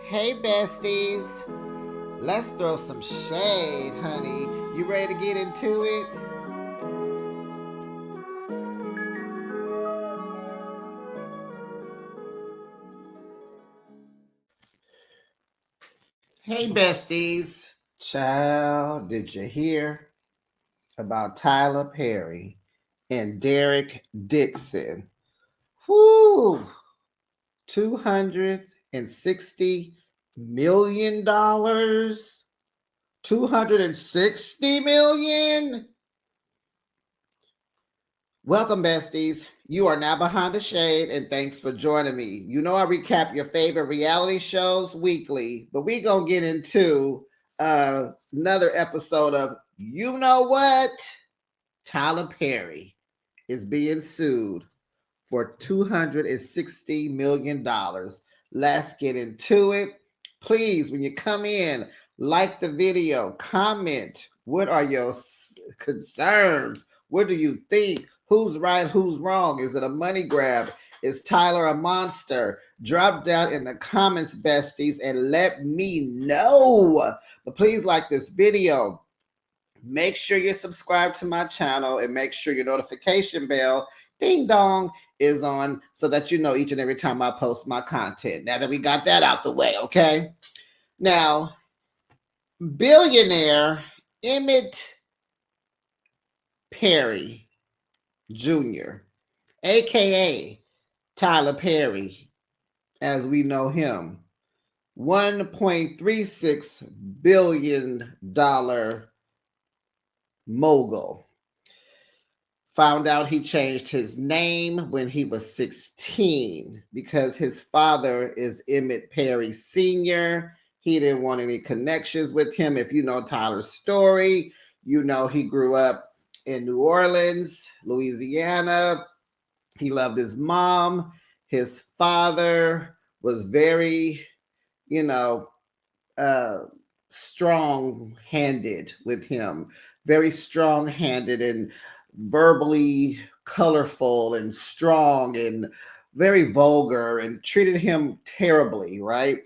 Hey, besties. Let's throw some shade, honey. You ready to get into it? Hey, besties. Child, did you hear about Tyler Perry and Derek Dixon? Whoo! $260 million? 260 million? Welcome, besties. You are now behind the shade, and thanks for joining me. You know I recap your favorite reality shows weekly, but we gonna get into another episode of You Know What? Tyler Perry is being sued for $260 million. Let's get into it. Please, when you come in, like the video, comment. What are your concerns? What do you think? Who's right? Who's wrong? Is it a money grab? Is Tyler a monster? Drop down in the comments, besties, and let me know. But please like this video. Make sure you're subscribed to my channel and make sure your notification bell, ding dong, is on so that you know each and every time I post my content. Now that we got that out the way, okay? Now, billionaire Emmett Perry Jr., aka Tyler Perry, as we know him, $1.36 billion mogul. Found out he changed his name when he was 16 because his father is Emmett Perry Sr. He didn't want any connections with him. If you know Tyler's story, you know he grew up in New Orleans, Louisiana. He loved his mom. His father was very, you know, uh, strong handed with him, very strong handed and verbally colorful and strong and very vulgar and treated him terribly, right?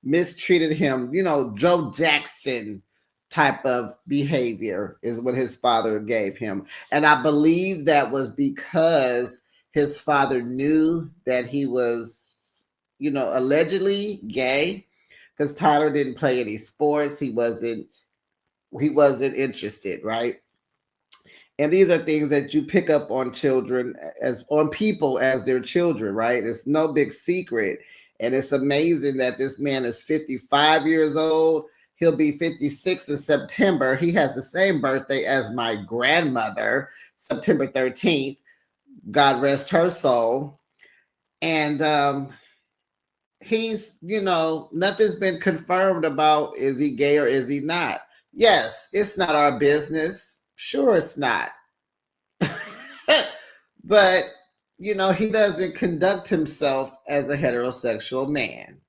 Mistreated him, Joe Jackson type of behavior is what his father gave him. And I believe that was because his father knew that he was, allegedly gay because Tyler didn't play any sports. He wasn't interested, right? And these are things that you pick up on children as on people as their children, right? It's no big secret. And it's amazing that this man is 55 years old. He'll be 56 in September. He has the same birthday as my grandmother, September 13th. God rest her soul. And he's, nothing's been confirmed about is he gay or is he not. Yes, it's not our business. Sure, it's not. But, he doesn't conduct himself as a heterosexual man.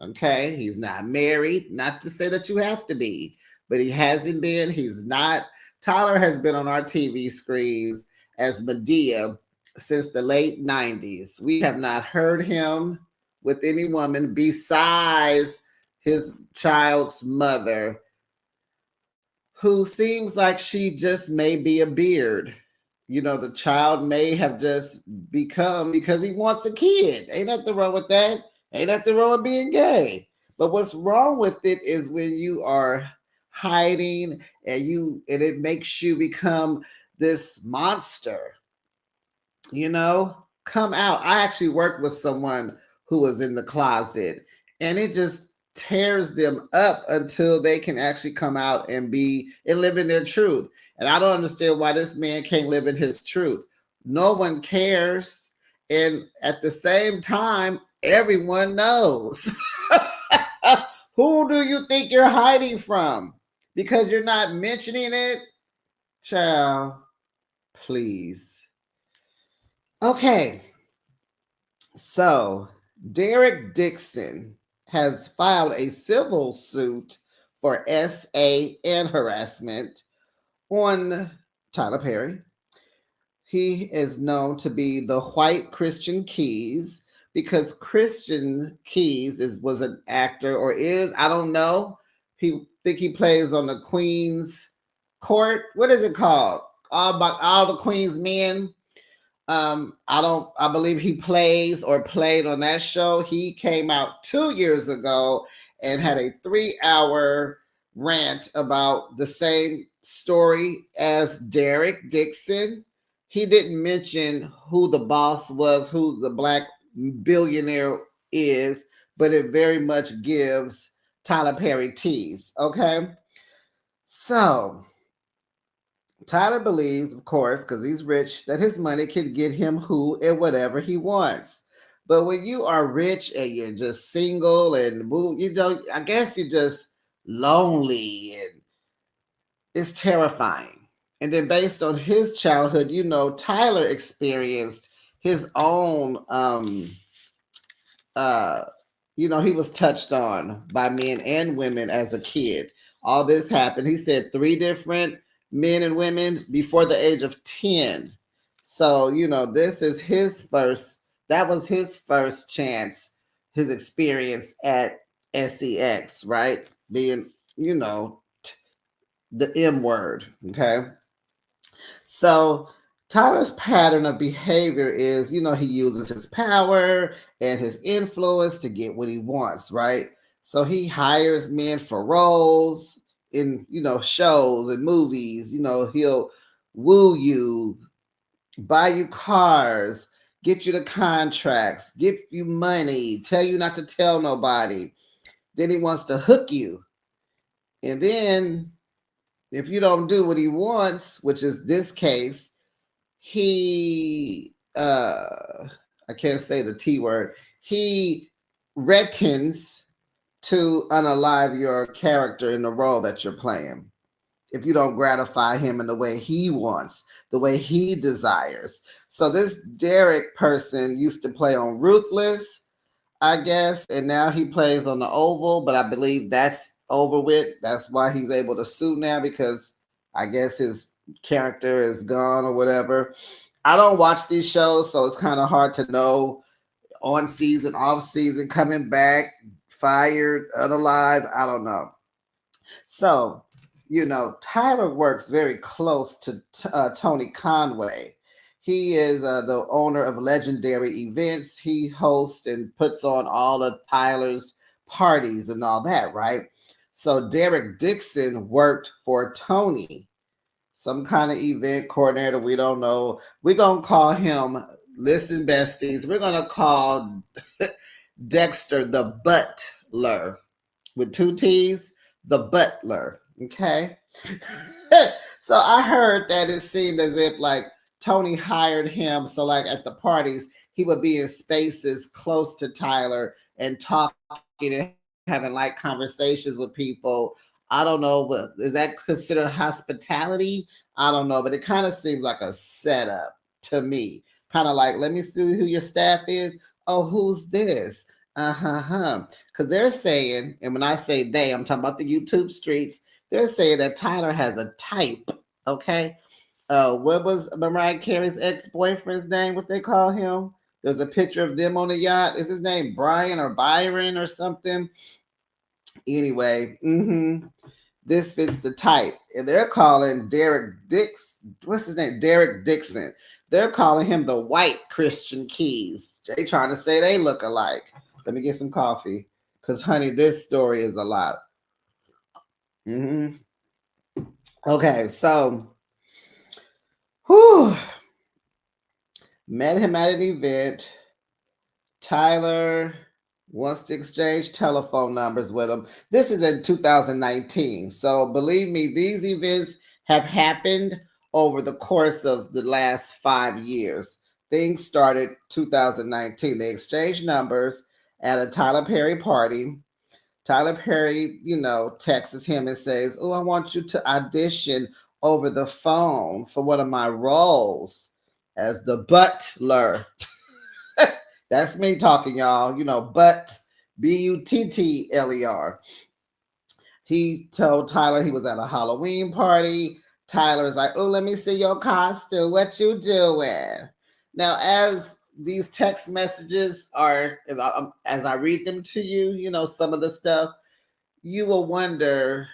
Okay. He's not married. Not to say that you have to be, but he hasn't been. He's not. Tyler has been on our TV screens as Medea since the late 90s. We have not heard him with any woman besides his child's mother, who seems like she just may be a beard. The child may have just become because he wants a kid. Ain't nothing wrong with that. Ain't nothing wrong with being gay. But what's wrong with it is when you are hiding and it makes you become this monster. Come out. I actually worked with someone who was in the closet, and it just tears them up until they can actually come out and be and live in their truth. And I don't understand why this man can't live in his truth. No one cares. And at the same time, everyone knows. Who do you think you're hiding from? Because you're not mentioning it? Child, please. Okay. So, Derek Dixon has filed a civil suit for SA and harassment on Tyler Perry. He is known to be the White Christian Keys because Christian Keys was an actor or is, I don't know. He think he plays on the Queen's Court. What is it called? All about all the Queen's Men. I believe he plays or played on that show. He came out 2 years ago and had a 3 hour rant about the same story as Derek Dixon. He didn't mention who the boss was, who the black billionaire is, but it very much gives Tyler Perry tease. Okay. So Tyler believes, of course, because he's rich, that his money can get him who and whatever he wants. But when you are rich and you're just single and move, I guess you're just lonely and it's terrifying. And then based on his childhood, Tyler experienced his own uh he was touched on by men and women as a kid. All this happened. He said 3 different men and women before the age of 10. So, this is that was his first chance, his experience at sex, right? Being, the M word. Okay. So Tyler's pattern of behavior is, he uses his power and his influence to get what he wants, right? So he hires men for roles in, shows and movies. He'll woo you, buy you cars, get you the contracts, give you money, tell you not to tell nobody. Then he wants to hook you. And then if you don't do what he wants, which is this case, he I can't say the T word. He retins to unalive your character in the role that you're playing. If you don't gratify him in the way he wants, the way he desires. So this Derek person used to play on Ruthless, I guess, and now he plays on the Oval, but I believe that's over with. That's why he's able to sue now, because I guess his character is gone or whatever. I don't watch these shows, so it's kind of hard to know on season, off season, coming back, fired, unalive. I don't know. So, Tyler works very close to Tony Conway. He is the owner of Legendary Events. He hosts and puts on all of Tyler's parties and all that, right? So Derek Dixon worked for Tony, some kind of event coordinator. We don't know. We're going to call him, listen, besties, we're going to call Dexter the Butler with 2 T's, the Butler. Okay. So I heard that it seemed as if like Tony hired him. So like at the parties, he would be in spaces close to Tyler and talking and having like conversations with people. I don't know, but is that considered hospitality? I don't know, but it kind of seems like a setup to me. Kind of like, let me see who your staff is. Oh, who's this? Uh-huh. Because they're saying, and when I say they, I'm talking about the YouTube streets, they're saying that Tyler has a type. Okay. What was Mariah Carey's ex-boyfriend's name? What they call him? There's a picture of them on the yacht. Is his name Brian or Byron or something? Anyway, this fits the type. And they're calling Derek Dix, what's his name? Derek Dixon. They're calling him the white Christian Keys. They trying to say they look alike. Let me get some coffee. Because, honey, this story is a lot. Okay, so met him at an event. Tyler wants to exchange telephone numbers with him. This is in 2019. So believe me, these events have happened over the course of the last 5 years. Things started 2019. They exchanged numbers at a Tyler Perry party. Tyler Perry, texts him and says, "Oh, I want you to audition over the phone for one of my roles as the butler." That's me talking, y'all. But Buttler. He told Tyler he was at a Halloween party. Tyler's like, "Oh, let me see your costume. What you doing?" Now, as these text messages are, as I read them to you, some of the stuff, you will wonder,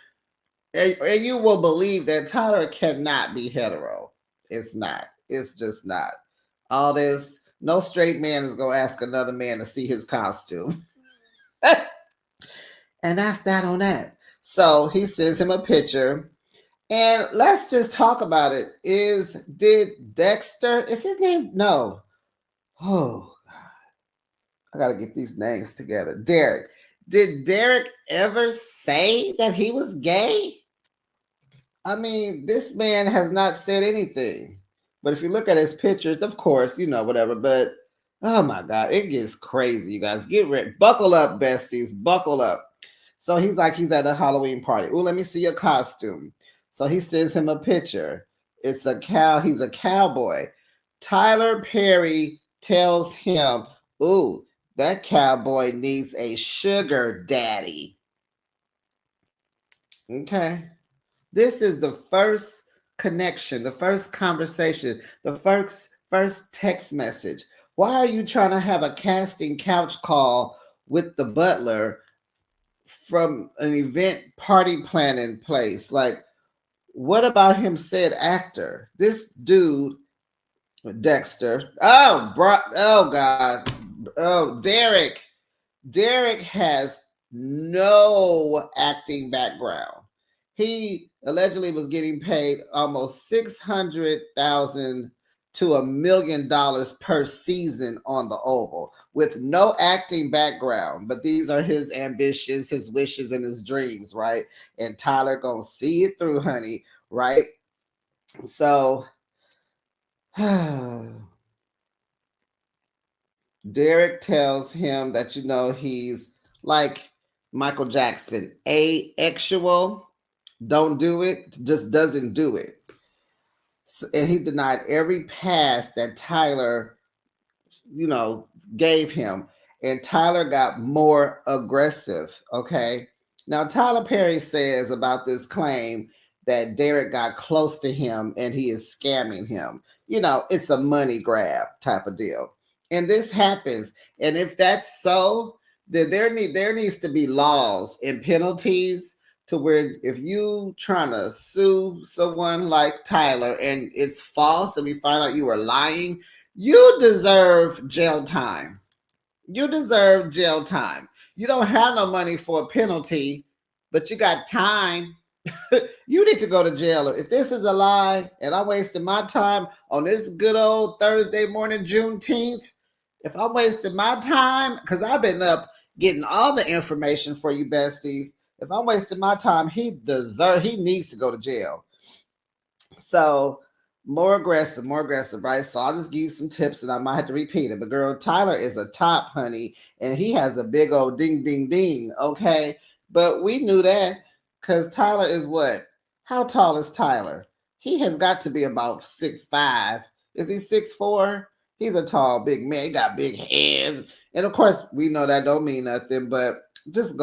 and you will believe that Tyler cannot be hetero. It's not. It's just not. All this, no straight man is going to ask another man to see his costume. And that's that on that. So he sends him a picture. And let's just talk about it. Did Dexter, is his name? No. Oh, I got to get these names together. Derek. Did Derek ever say that he was gay? I mean, this man has not said anything. But if you look at his pictures, of course, whatever. But oh my God, it gets crazy, you guys. Get ready. Buckle up, besties. Buckle up. So he's at a Halloween party. Oh, let me see your costume. So he sends him a picture. It's a cow. He's a cowboy. Tyler Perry tells him, ooh, that cowboy needs a sugar daddy. Okay. This is the first connection, the first conversation, the first text message. Why are you trying to have a casting couch call with the butler from an event party planning place? Like, what about him said actor? This dude, Dexter. Oh God. Oh, Derek. Derek has no acting background. He allegedly was getting paid almost $600,000 to $1,000,000 per season on the Oval with no acting background. But these are his ambitions, his wishes, and his dreams, right? And Tyler gonna see it through, honey, right? So Derek tells him that he's like Michael Jackson, asexual, don't do it, just doesn't do it. So, and he denied every pass that Tyler, gave him. And Tyler got more aggressive. Okay. Now, Tyler Perry says about this claim that Derek got close to him and he is scamming him. It's a money grab type of deal. And this happens. And if that's so, then there needs to be laws and penalties to where if you trying to sue someone like Tyler and it's false and we find out you were lying, you deserve jail time. You deserve jail time. You don't have no money for a penalty, but you got time. You need to go to jail. If this is a lie and I'm wasting my time on this good old Thursday morning, Juneteenth, if I'm wasting my time, because I've been up getting all the information for you besties, if I'm wasting my time, he needs to go to jail. So more aggressive, right? So I'll just give you some tips and I might have to repeat it. But girl, Tyler is a top, honey, and he has a big old ding, ding, ding. Okay. But we knew that because Tyler is what? How tall is Tyler? He has got to be about 6'5". Is he 6'4"? He's a tall, big man. He got big hands. And of course, we know that don't mean nothing, but just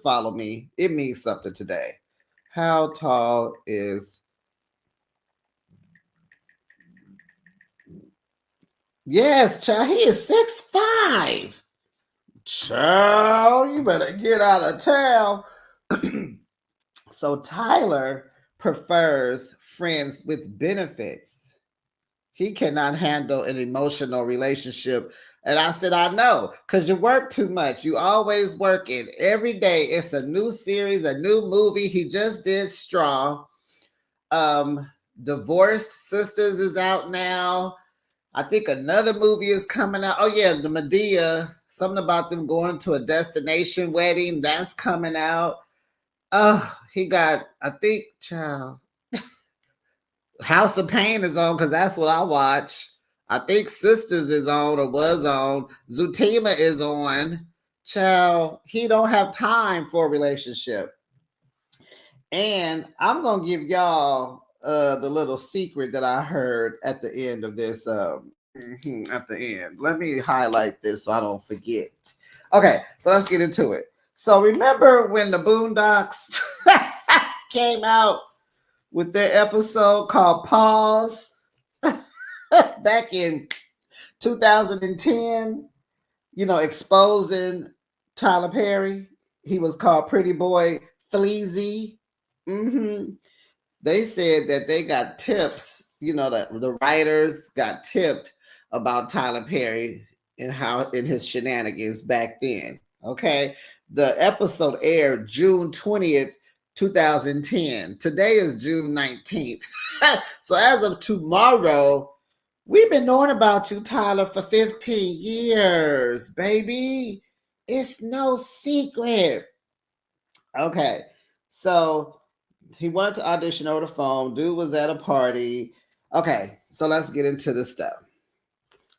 follow me. It means something today. How tall is Yes, child, he is 6'5". Child, you better get out of town. So Tyler prefers friends with benefits. He cannot handle an emotional relationship. And I said, I know, because you work too much. You always working. Every day it's a new series, a new movie. He just did Straw. Divorced Sisters is out now. I think another movie is coming out. Oh yeah, the Medea, something about them going to a destination wedding, that's coming out. Oh, he got, I think, child, House of Pain is on because that's what I watch. I think Sisters is on or was on. Zutima is on. Child, he don't have time for a relationship. And I'm gonna give y'all the little secret that I heard at the end of this. At the end, let me highlight this so I don't forget. Okay, so let's get into it. So remember when the Boondocks came out with their episode called Pause back in 2010, exposing Tyler Perry. He was called Pretty Boy Fleazy. They said that they got tips, that the writers got tipped about Tyler Perry and how in his shenanigans back then. Okay. The episode aired June 20th, 2010. Today is June 19th. So as of tomorrow, we've been knowing about you, Tyler, for 15 years, baby. It's no secret. Okay. So he wanted to audition over the phone. Dude was at a party. Okay. So let's get into the stuff.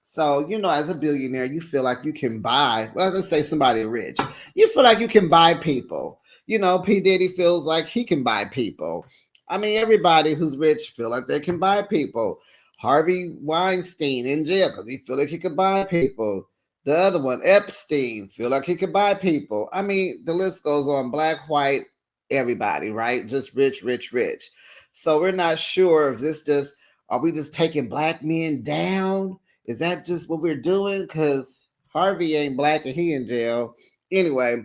So, as a billionaire, you feel like you can buy, well, let's say somebody rich. You feel like you can buy people. P. Diddy feels like he can buy people. I mean, everybody who's rich feel like they can buy people. Harvey Weinstein in jail because he feel like he could buy people. The other one, Epstein, feel like he could buy people. I mean, the list goes on. Black, white, everybody, right? Just rich, rich, rich. So we're not sure if are we just taking black men down? Is that just what we're doing? Because Harvey ain't black and he in jail. Anyway,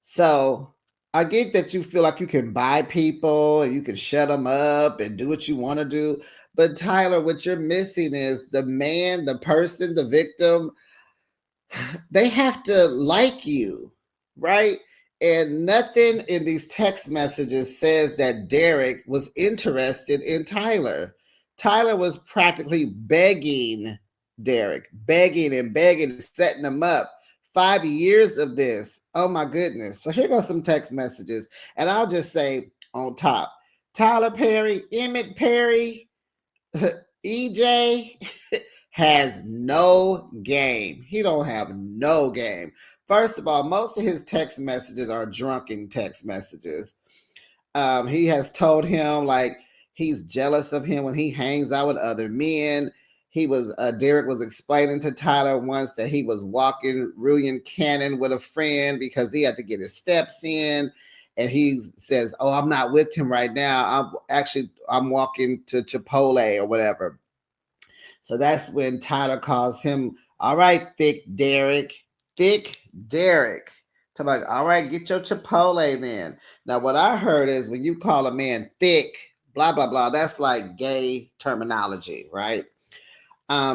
so I get that you feel like you can buy people and you can shut them up and do what you want to do. But Tyler, what you're missing is the man, the person, the victim, they have to like you, right? And nothing in these text messages says that Derek was interested in Tyler. Tyler was practically begging Derek, begging and begging and setting him up. 5 years of this. Oh my goodness. So here goes some text messages. And I'll just say on top, Tyler Perry, Emmett Perry, EJ has no game. He don't have no game. First of all, most of his text messages are drunken text messages. He has told him like he's jealous of him when he hangs out with other men. Derek was explaining to Tyler once that he was walking Ruyan Cannon with a friend because he had to get his steps in. And he says, "Oh, I'm not with him right now. I'm walking to Chipotle or whatever." So that's when Tyler calls him, "All right, thick Derek." Thick Derek. Talk about, "All right, get your Chipotle then." Now, what I heard is when you call a man thick, blah, blah, blah, that's like gay terminology, right?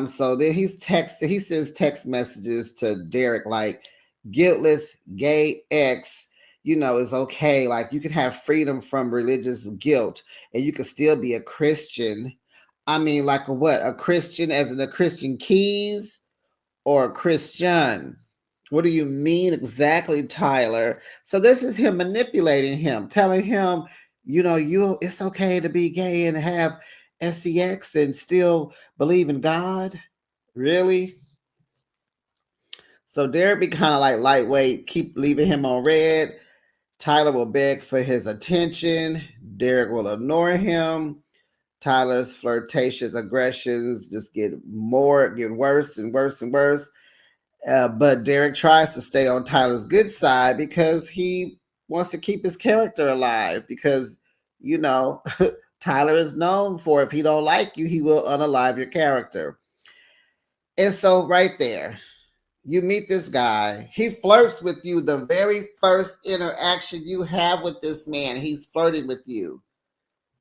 So then he sends text messages to Derek like, "Guiltless gay ex, is okay. Like you can have freedom from religious guilt and you can still be a Christian." I mean, like a what? A Christian as in a Christian Keys or a Christian? What do you mean exactly, Tyler? So this is him manipulating him, telling him, it's okay to be gay and have sex and still believe in God. Really? So Derek be kind of like lightweight, keep leaving him on red. Tyler will beg for his attention. Derek will ignore him. Tyler's flirtatious aggressions just get worse and worse and worse. But Derek tries to stay on Tyler's good side because he wants to keep his character alive. Because, you know, Tyler is known for if he don't like you, he will unalive your character. And so right there, you meet this guy. He flirts with you the very first interaction you have with this man. He's flirting with you.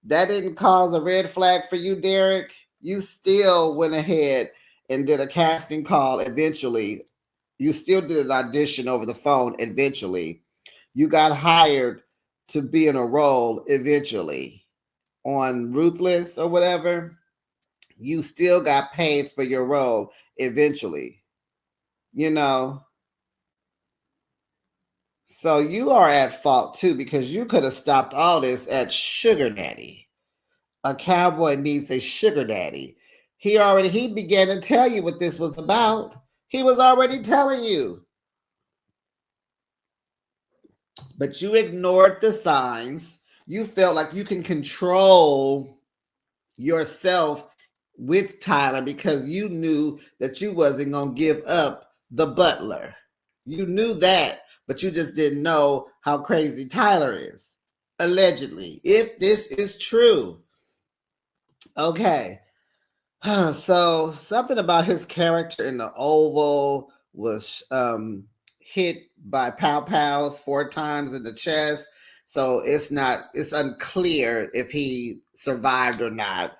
That didn't cause a red flag for you, Derek. You still went ahead and did a casting call eventually. You still did an audition over the phone eventually. You got hired to be in a role eventually on Ruthless or whatever. You still got paid for your role eventually. You know, so you are at fault too because you could have stopped all this at Sugar Daddy. A cowboy needs a sugar daddy. He began to tell you what this was about. He was already telling you. But you ignored the signs. You felt like you can control yourself with Tyler because you knew that you wasn't going to give up the butler. You knew that, but you just didn't know how crazy Tyler is. Allegedly, if this is true. Okay. So something about his character in the Oval was hit by pow pows 4 times in the chest. So it's unclear if he survived or not.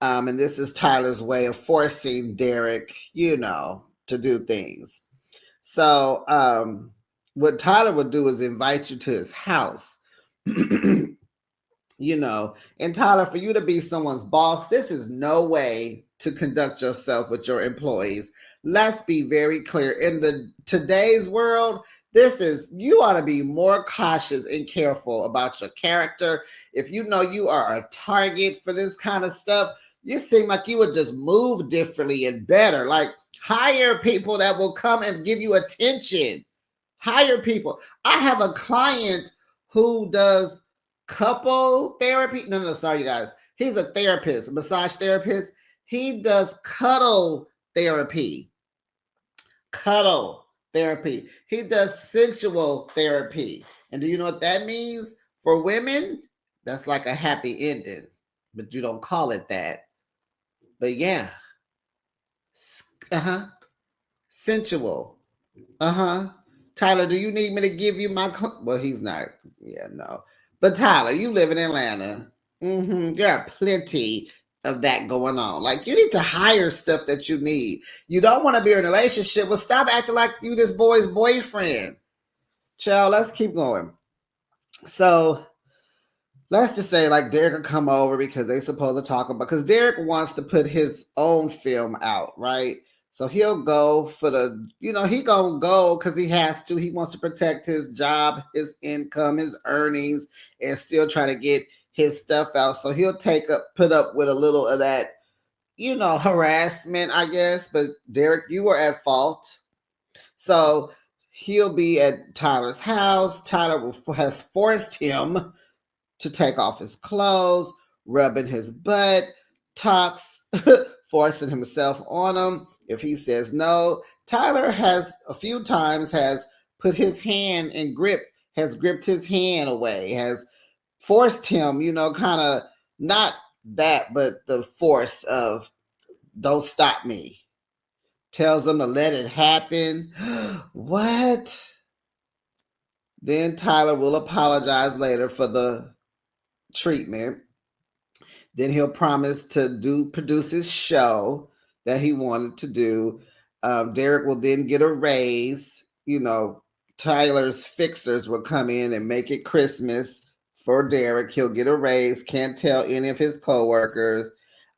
And this is Tyler's way of forcing Derek, to do things. So what Tyler would do is invite you to his house. And Tyler, for you to be someone's boss, this is no way to conduct yourself with your employees. Let's be very clear. In the today's world, you ought to be more cautious and careful about your character. If you know you are a target for this kind of stuff, you seem like you would just move differently and better. Like, hire people that will come and give you attention. Hire people. I have a client who does couple therapy. No, no, sorry, you guys. He's a therapist, a massage therapist. He does cuddle therapy. Cuddle therapy. He does sensual therapy. And do you know what that means? For women, that's like a happy ending, but you don't call it that. But yeah, uh-huh. Sensual. Uh-huh. Tyler, do you need me to give you my well, he's not. Yeah, no. But Tyler, you live in Atlanta. There are plenty of that going on. Like, you need to hire stuff that you need. You don't want to be in a relationship. Well, stop acting like you this boy's boyfriend. Child, let's keep going. So let's just say like Derek will come over because they supposed to talk about, because Derek wants to put his own film out, right? So he'll go for he gonna go because he has to. He wants to protect his job, his income, his earnings, and still try to get his stuff out. So he'll put up with a little of that, harassment, I guess. But Derek, you were at fault. So he'll be at Tyler's house. Tyler has forced him to take off his clothes, rubbing his butt, talks, forcing himself on him. If he says no, Tyler has a few times has put his hand in grip, has gripped his hand away, has forced him, kind of not that, but the force of don't stop me. Tells him to let it happen. What? Then Tyler will apologize later for the treatment. Then he'll promise to produce his show that he wanted to do. Derek will then get a raise. Tyler's fixers will come in and make it Christmas for Derek. He'll get a raise. Can't tell any of his coworkers.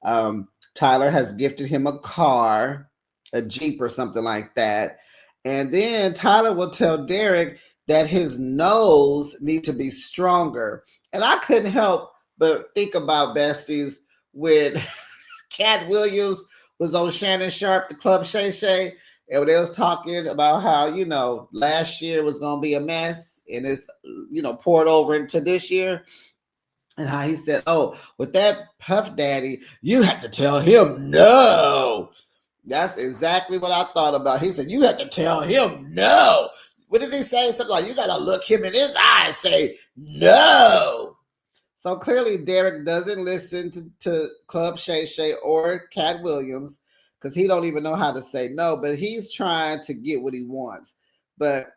Tyler has gifted him a car, a Jeep or something like that. And then Tyler will tell Derek that his nose needs to be stronger. And I couldn't help but think about besties when Cat Williams was on Shannon Sharp, the Club Shay Shay, and they was talking about how, last year was going to be a mess and it's, poured over into this year. And how he said, oh, with that Puff Daddy, you have to tell him no. That's exactly what I thought about. He said, you have to tell him no. What did he say? Something like, you got to look him in his eye and say no. So clearly, Derek doesn't listen to Club Shay Shay or Cat Williams because he don't even know how to say no, but he's trying to get what he wants. But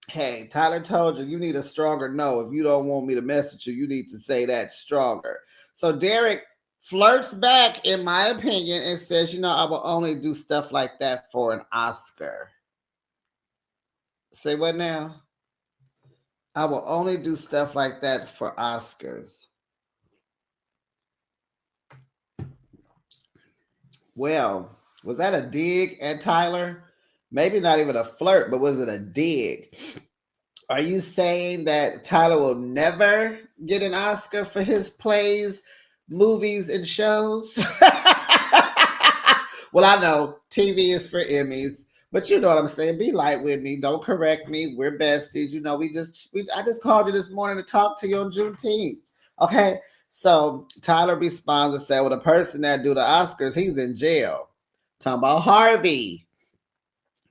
hey, Tyler told you need a stronger no. If you don't want me to message you, you need to say that stronger. So Derek flirts back, in my opinion, and says, I will only do stuff like that for an Oscar. Say what now? I will only do stuff like that for Oscars. Well, was that a dig at Tyler? Maybe not even a flirt, but was it a dig? Are you saying that Tyler will never get an Oscar for his plays, movies, and shows? Well, I know TV is for Emmys, but you know what I'm saying. Be light with me. Don't correct me. We're besties. I just called you this morning to talk to you on Juneteenth. Okay. So Tyler responds and said, well, the person that do the Oscars, he's in jail. Talking about Harvey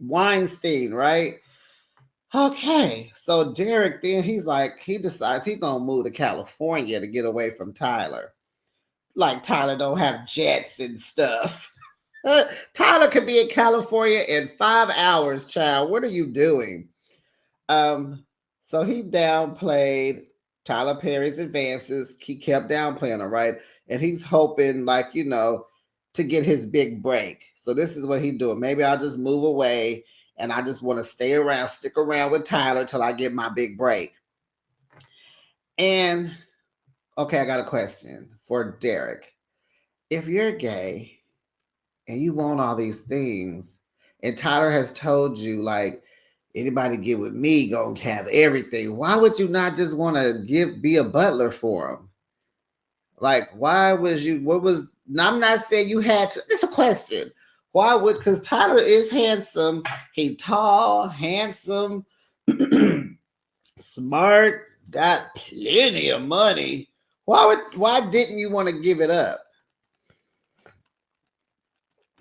Weinstein, right? Okay. So Derek then he decides he's gonna move to California to get away from Tyler. Like Tyler don't have jets and stuff. Tyler could be in California in 5 hours, child. What are you doing? Um, so he downplayed Tyler Perry's advances. He kept downplaying them, right? And he's hoping, like, to get his big break. So this is what he's doing. Maybe I'll just move away and I just want to stay around, stick around with Tyler till I get my big break. And okay, I got a question for Derek. If you're gay and you want all these things, and Tyler has told you, like, anybody get with me gonna have everything, why would you not just want to be a butler for him? Like, why was you? What was? I'm not saying you had to. It's a question. Why would? Because Tyler is handsome. He tall, handsome, smart, got plenty of money. Why didn't you want to give it up?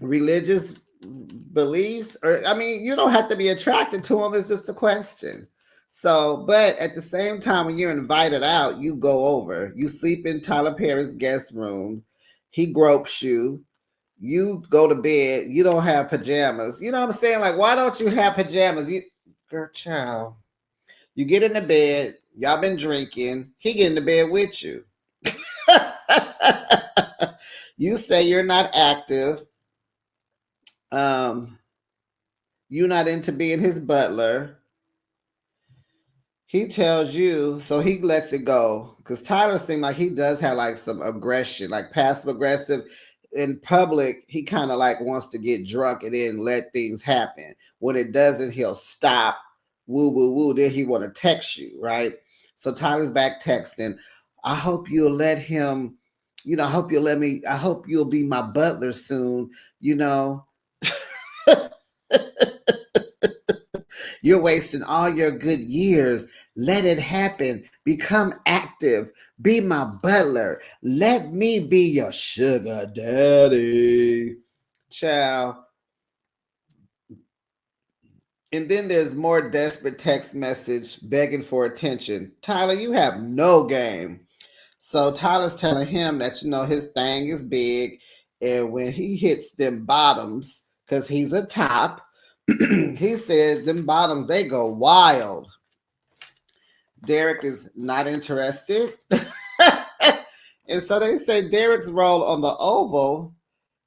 Religious beliefs, or I mean, you don't have to be attracted to him. It's just a question. So, but at the same time, when you're invited out, you go over. You sleep in Tyler Perry's guest room. He gropes you. You go to bed. You don't have pajamas. You know what I'm saying? Like, why don't you have pajamas? Girl, child. You get in the bed. Y'all been drinking. He get in the bed with you. You say you're not active. Um, you're not into being his butler. He tells you, so he lets it go. Because Tyler seemed like he does have like some aggression, like passive aggressive. In public, he kind of like wants to get drunk and then let things happen. When it doesn't, he'll stop, woo, woo, woo. Then he want to text you, right? So Tyler's back texting. I hope you'll let him, I hope you'll let me, I hope you'll be my butler soon, you know. You're wasting all your good years. Let it happen. Become active. Be my butler. Let me be your sugar daddy. Child. And then there's more desperate text message begging for attention. Tyler, you have no game. So Tyler's telling him that, his thing is big. And when he hits them bottoms, because he's a top, he says them bottoms, they go wild. Derek is not interested. And so they say Derek's role on the Oval,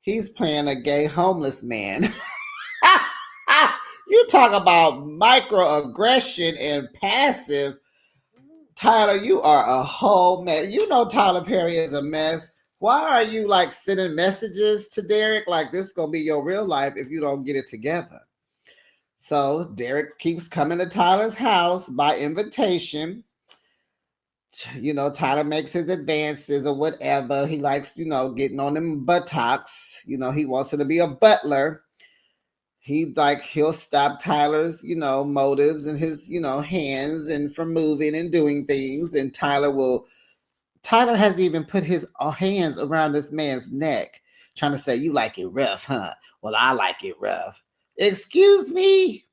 he's playing a gay homeless man. You talk about microaggression and passive. Tyler, you are a whole mess. You know Tyler Perry is a mess. Why are you like sending messages to Derek like this is gonna be your real life if you don't get it together? So Derek keeps coming to Tyler's house by invitation. Tyler makes his advances or whatever. He likes, getting on them buttocks. He wants her to be a butler. He'll stop Tyler's, motives and his, hands and from moving and doing things. And Tyler has even put his hands around this man's neck, trying to say, you like it rough, huh? Well, I like it rough. Excuse me.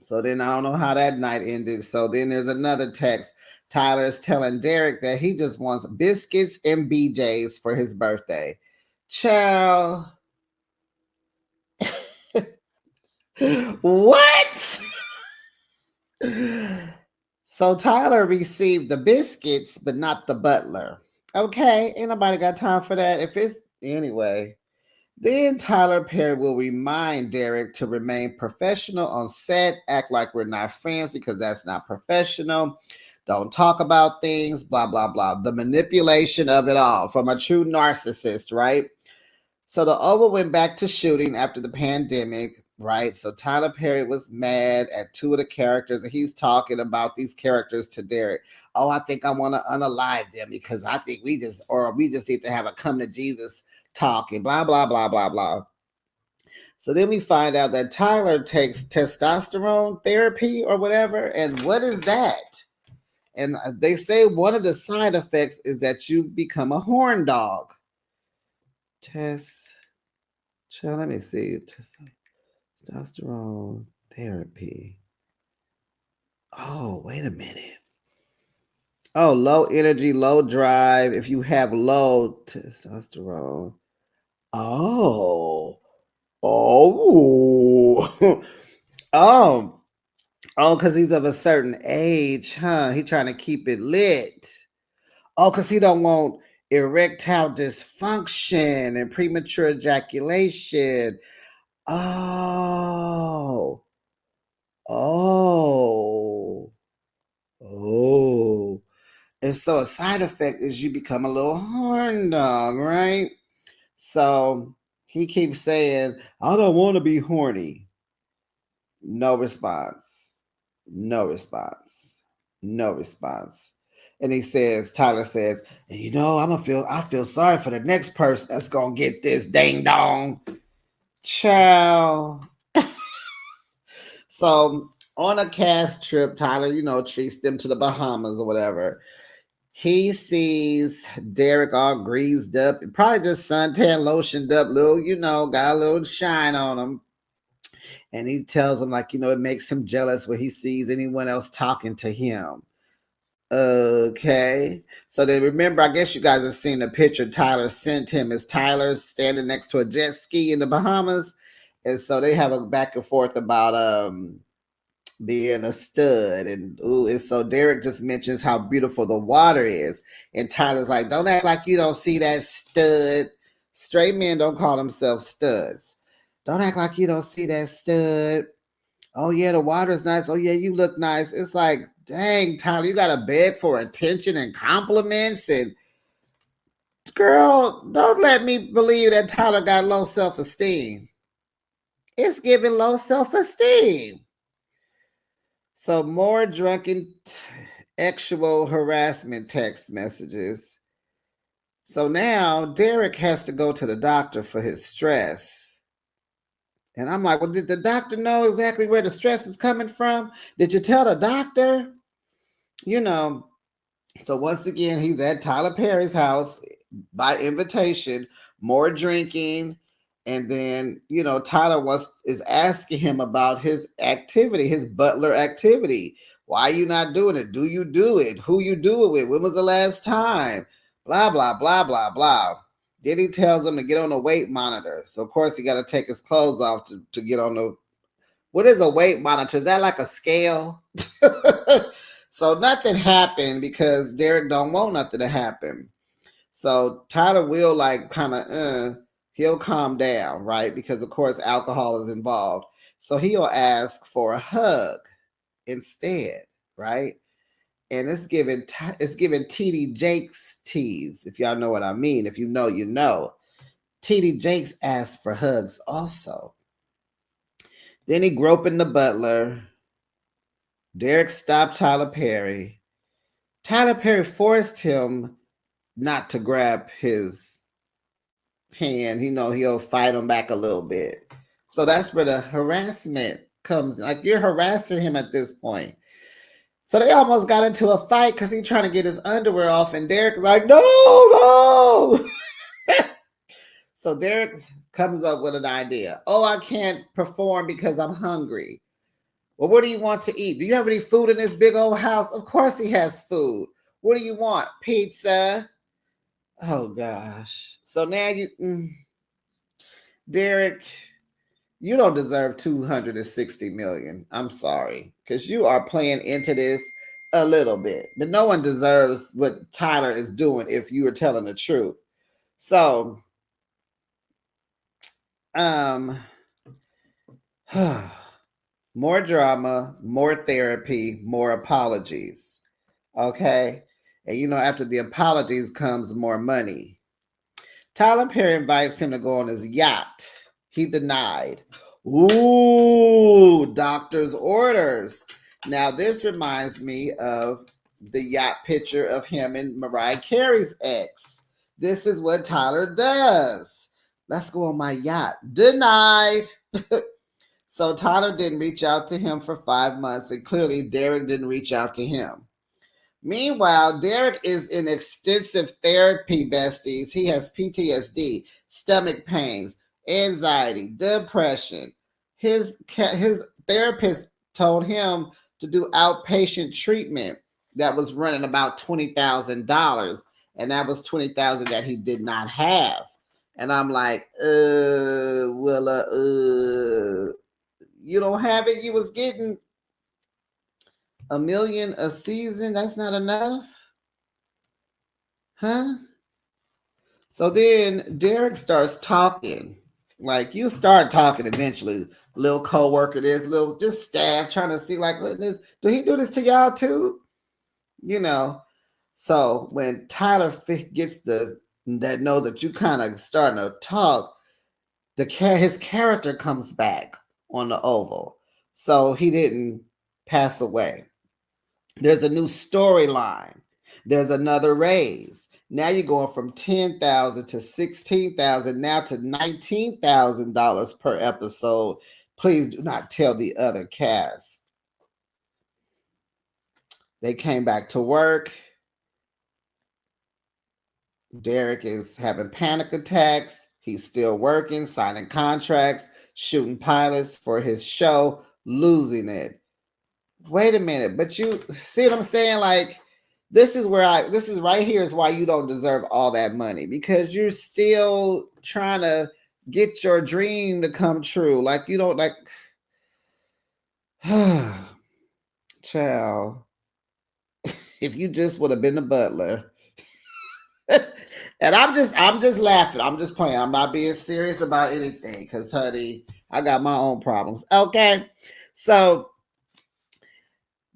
So then I don't know how that night ended. So then there's another text. Tyler is telling Derek that he just wants biscuits and BJ's for his birthday. Child. What? So Tyler received the biscuits, but not the butler. Okay, ain't nobody got time for that. If it's anyway. Then Tyler Perry will remind Derek to remain professional on set, act like we're not friends because that's not professional. Don't talk about things, blah, blah, blah. The manipulation of it all from a true narcissist, right? So the Oval went back to shooting after the pandemic, right? So Tyler Perry was mad at two of the characters, and he's talking about these characters to Derek. Oh, I think I want to unalive them because I think we just need to have a come to Jesus talk and blah, blah, blah, blah, blah. So then we find out that Tyler takes testosterone therapy or whatever. And what is that? And they say one of the side effects is that you become a horn dog. Let me see. Testosterone therapy. Oh, wait a minute. Oh, low energy, low drive. If you have low testosterone. Oh. Oh. Oh. Oh, because he's of a certain age, huh? He trying to keep it lit. Oh, because he don't want erectile dysfunction and premature ejaculation. Oh. Oh. Oh. And so a side effect is you become a little horn dog, right? So he keeps saying, I don't want to be horny. No response. No response. No response. And he says, Tyler says, and you know, I feel sorry for the next person that's gonna get this ding dong. Child. So on a cast trip, Tyler, you know, treats them to the Bahamas or whatever. He sees Derek all greased up, probably just suntan lotioned up, little, you know, got a little shine on him. And he tells him, like, you know, it makes him jealous when he sees anyone else talking to him. Okay. So then remember, I guess you guys have seen the picture Tyler sent him. Is Tyler standing next to a jet ski in the Bahamas? And so they have a back and forth about being a stud. And ooh, and so Derek just mentions how beautiful the water is. And Tyler's like, don't act like you don't see that stud. Straight men don't call themselves studs. Don't act like you don't see that stud. Oh yeah, the water's nice. Oh yeah, you look nice. It's like, dang, Tyler, you gotta beg for attention and compliments. And girl, don't let me believe that Tyler got low self-esteem. It's giving low self-esteem. So more drunken actual harassment text messages. So now Derek has to go to the doctor for his stress. And I'm like, well, did the doctor know exactly where the stress is coming from? Did you tell the doctor? You know, so once again, he's at Tyler Perry's house by invitation, more drinking. And then, you know, is asking him about his activity, his butler activity. Why are you not doing it? Do you do it? Who you do it with? When was the last time? Blah, blah, blah, blah, blah. Then he tells him to get on a weight monitor. So of course he got to take his clothes off to get on the, what is a weight monitor? Is that like a scale? So nothing happened because Derek don't want nothing to happen. So Tyler will like kind of he'll calm down, right? Because of course alcohol is involved. So he'll ask for a hug instead, right? And it's giving TD Jakes tease, if y'all know what I mean. If you know, you know. TD Jakes asked for hugs also. Then he groping the butler. Derek stopped Tyler Perry. Tyler Perry forced him not to grab his hand. You know, he'll fight him back a little bit. So that's where the harassment comes. Like you're harassing him at this point. So they almost got into a fight because he's trying to get his underwear off, and Derek's like, no, no. So Derek comes up with an idea. Oh, I can't perform because I'm hungry. Well, what do you want to eat? Do you have any food in this big old house? Of course he has food. What do you want? Pizza? Oh gosh. So now Derek, you don't deserve 260 million. I'm sorry. Because you are playing into this a little bit. But no one deserves what Tyler is doing if you are telling the truth. So, um, more drama, more therapy, more apologies. Okay. And you know, after the apologies comes more money. Tyler Perry invites him to go on his yacht. He denied. Ooh, doctor's orders. Now, this reminds me of the yacht picture of him and Mariah Carey's ex. This is what Tyler does. Let's go on my yacht. Denied. So Tyler didn't reach out to him for 5 months, and clearly Derek didn't reach out to him. Meanwhile, Derek is in extensive therapy, besties. He has PTSD, stomach pains, anxiety, depression. His therapist told him to do outpatient treatment. that was running about $20,000, and that was 20,000 that he did not have. And I'm like, you don't have it. You was getting $1 million a season. That's not enough, huh? So then Derek starts talking. Like, you start talking eventually. Little co-worker, this little just staff trying to see, like, do he do this to y'all too? You know. So when Tyler gets that knows that you kind of starting to talk, his character comes back on the Oval. So he didn't pass away. There's a new storyline. There's another raise. Now you're going from 10,000 to 16,000, now to $19,000 per episode. Please do not tell the other cast. They came back to work. Derek is having panic attacks. He's still working, signing contracts, shooting pilots for his show, losing it. Wait a minute, but you see what I'm saying? Like, this is right here is why you don't deserve all that money, because you're still trying to get your dream to come true. Like, you don't like, child, if you just would have been the butler. And I'm just laughing. I'm just playing. I'm not being serious about anything, because, honey, I got my own problems. Okay. So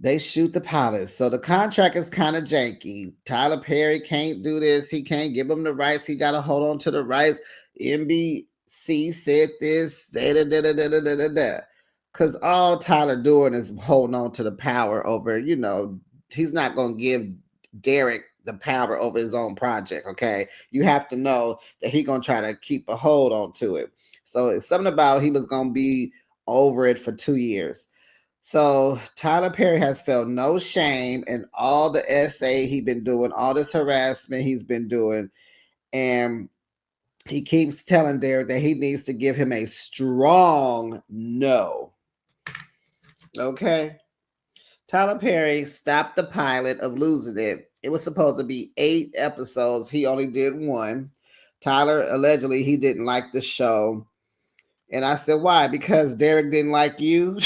they shoot the pilots. So the contract is kind of janky. Tyler Perry can't do this. He can't give them the rights. He got to hold on to the rights. NBC said this. Because all Tyler doing is holding on to the power over, he's not going to give Derek the power over his own project, okay? You have to know that he's going to try to keep a hold on to it. So it's something about he was going to be over it for 2 years. So Tyler Perry has felt no shame in all the essay he's been doing, all this harassment he's been doing. And he keeps telling Derek that he needs to give him a strong no. Okay? Tyler Perry stopped the pilot of Losing It. It was supposed to be 8 episodes. He only did 1. Tyler, allegedly, he didn't like the show. And I said, why? Because Derek didn't like you?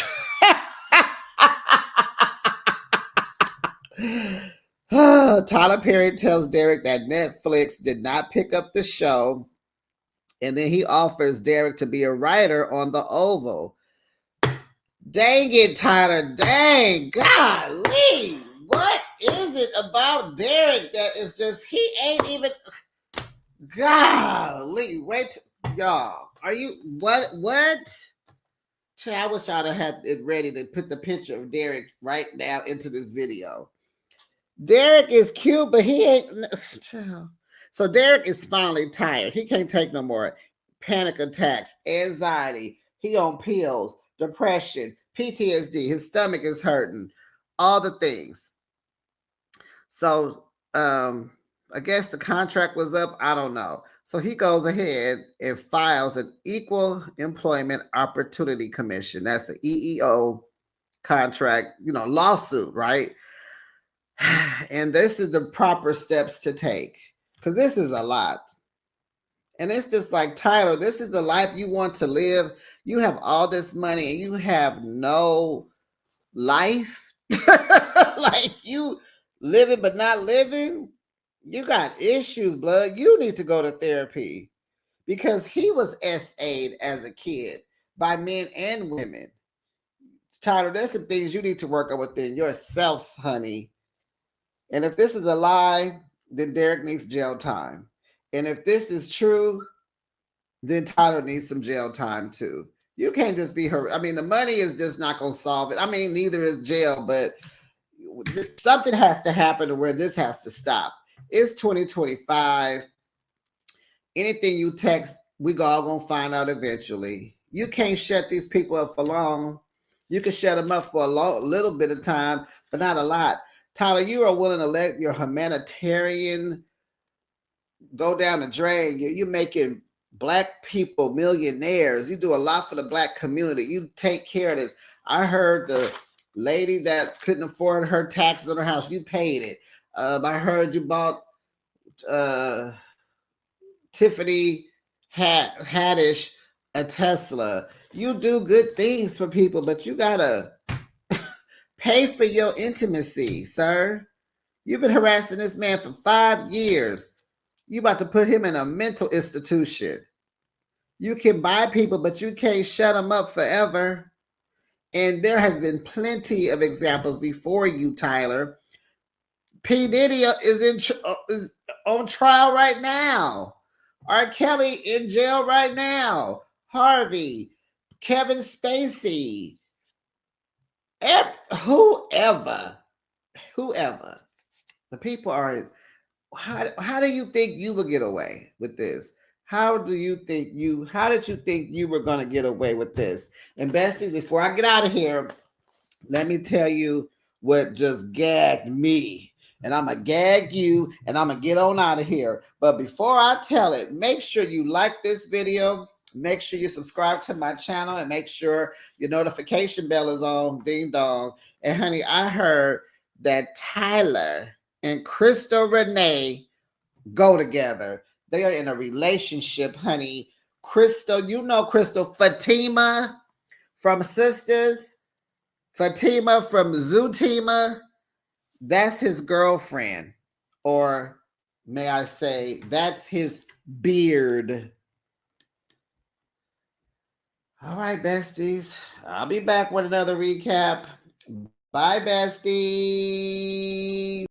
Tyler Perry tells Derek that Netflix did not pick up the show. And then he offers Derek to be a writer on The Oval. Dang it, Tyler. Dang. Golly. What is it about Derek that is just, he ain't even, golly. Wait, y'all. Are you, what? I wish I'd have had it ready to put the picture of Derek right now into this video. Derek is cute, but he ain't. So Derek is finally tired. He can't take no more panic attacks, anxiety. He on pills, depression, PTSD. His stomach is hurting, all the things. So I guess the contract was up. I don't know. So he goes ahead and files an Equal Employment Opportunity Commission. That's an EEO contract, lawsuit, right? And this is the proper steps to take, because this is a lot. And it's just like, Tyler, this is the life you want to live. You have all this money and you have no life. Like, you living but not living. You got issues, blood. You need to go to therapy, because he was SA'd as a kid by men and women. Tyler, there's some things you need to work on within yourself, honey. And if this is a lie, then Derek needs jail time. And if this is true, then Tyler needs some jail time too. You can't just be her. I mean, the money is just not going to solve it. I mean, neither is jail, but something has to happen to where this has to stop. It's 2025. Anything you text, we all going to find out eventually. You can't shut these people up for long. You can shut them up for a little bit of time, but not a lot. Tyler, you are willing to let your humanitarian go down the drain. You're making Black people millionaires. You do a lot for the Black community. You take care of this. I heard the lady that couldn't afford her taxes on her house, you paid it. I heard you bought uh, Tiffany Haddish a Tesla. You do good things for people, but you gotta pay for your intimacy, sir. You've been harassing this man for 5 years. You about to put him in a mental institution. You can buy people, but you can't shut them up forever. And there has been plenty of examples before you, Tyler. P. Diddy is on trial right now. R. Kelly in jail right now. Harvey, Kevin Spacey, whoever. The people are. How do you think you would get away with this? How did you think you were going to get away with this? And besties, before I get out of here, let me tell you what just gagged me. And I'm going to gag you and I'm going to get on out of here. But before I tell it, make sure you like this video. Make sure you subscribe to my channel and make sure your notification bell is on. Ding dong. And honey, I heard that Tyler and Crystal Renee go together. They are in a relationship, honey. Crystal, you know Crystal, Fatima from Sisters. Fatima from Zootima, that's his girlfriend. Or may I say, that's his beard. All right, besties. I'll be back with another recap. Bye, besties.